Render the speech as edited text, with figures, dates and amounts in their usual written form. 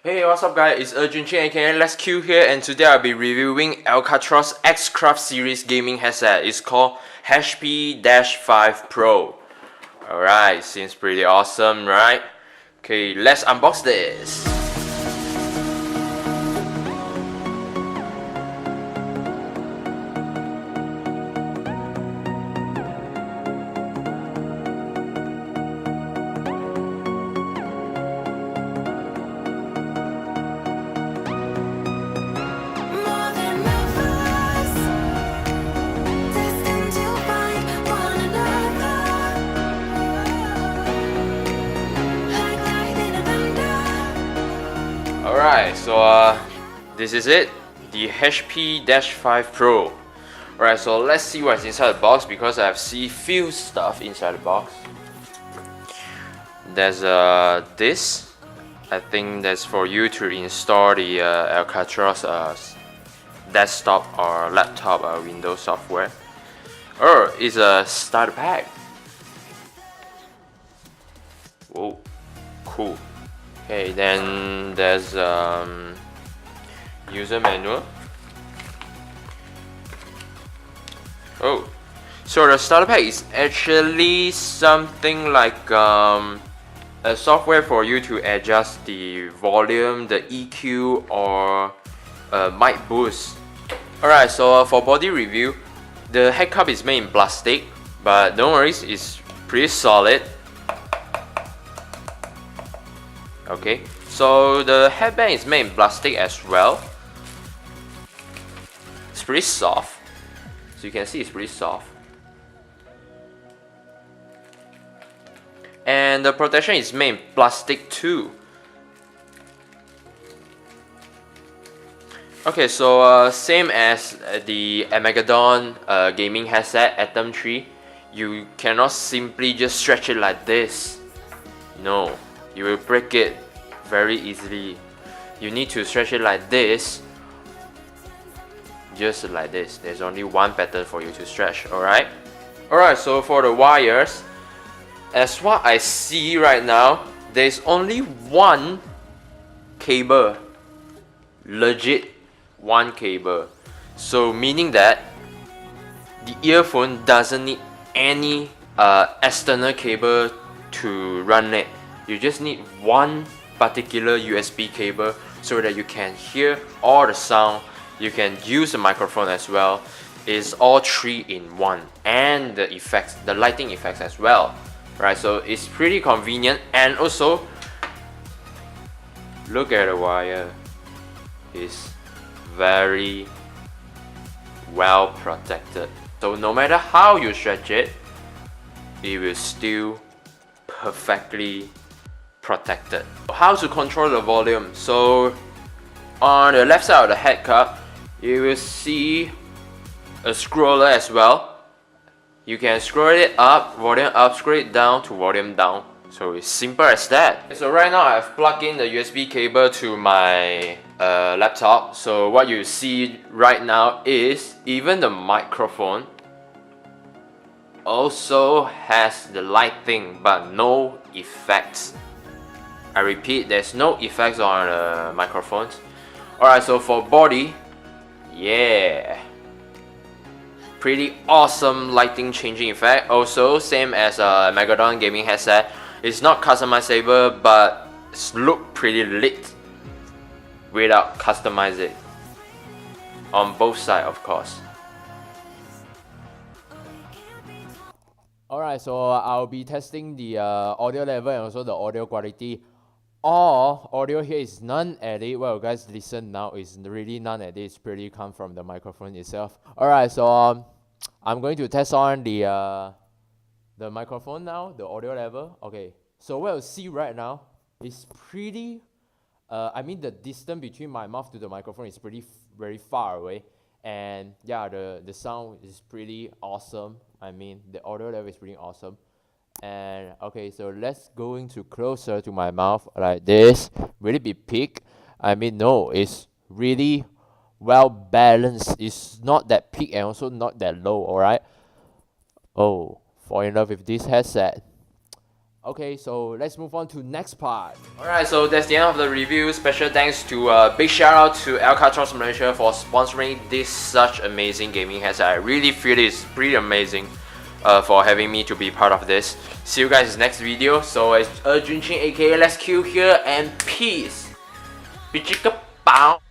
Hey, what's up guys, it's Urgent Chin aka Let's Q here, and today I'll be reviewing Alcatroz X-Craft series gaming headset. It's called HP-5 Pro. Alright, seems pretty awesome, right? Okay, let's unbox this. Alright, so this is it, the HP-5 Pro. Alright, so let's see what's inside the box because I have seen few stuff inside the box. There's this. I think that's for you to install the Alcatroz desktop or laptop Windows software. Or it's a starter pack. Whoa, cool. Okay, then there's user manual. Oh, so the starter pack is actually something like a software for you to adjust the volume, the EQ, or mic boost. Alright, so for body review, the head cap is made in plastic, but don't worry, it's pretty solid. Okay, so the headband is made in plastic as well. It's pretty soft, so you can see it's pretty soft. And the protection is made in plastic too. Okay, so same as the Armageddon gaming headset Atom 3, you cannot simply just stretch it like this. No, you will break it very easily. You need to stretch it like this, just like this. There's only one pattern for you to stretch. Alright, so for the wires, as what I see right now, there's only one cable, legit one cable. So meaning that the earphone doesn't need any external cable to run it. You just need one particular USB cable so that you can hear all the sound. You can use the microphone as well. It's all 3 in 1, and the effects, the lighting effects as well. Right, so it's pretty convenient, and also look at the wire. It's very well protected. So no matter how you stretch it, it will still perfectly protected. How to control the volume? So on the left side of the head cap, you will see a scroller as well. You can scroll it up, scroll it down to volume down. So it's simple as that. So right now I've plugged in the USB cable to my laptop. So what you see right now is even the microphone also has the lighting but no effects. I repeat, there's no effects on the microphones. Alright, so for body, yeah, pretty awesome lighting changing effect. Also same as a Armageddon gaming headset. It's not customizable, but it's look pretty lit without customizing on both sides, of course. Alright, so I'll be testing the audio level and also the audio quality. All audio here is non-edit. Well, guys, listen now. It's really non-edit. It's pretty come from the microphone itself. Alright, so I'm going to test on the microphone now, the audio level. Okay, so what you see right now is pretty. I mean, the distance between my mouth to the microphone is very far away, and yeah, the sound is pretty awesome. I mean, the audio level is pretty awesome. And okay, so let's go into closer to my mouth like this. Will it be peak? I mean, no, it's really well balanced. It's not that peak and also not that low. Alright. Oh, fall in love with this headset. Okay, so let's move on to next part. Alright, so that's the end of the review. Special thanks to big shout out to Alcatroz Malaysia for sponsoring this such amazing gaming headset. I really feel it's pretty amazing for having me to be part of this. See you guys in the next video. So it's Junqing aka Let's Kill here and peace. Bichika bow.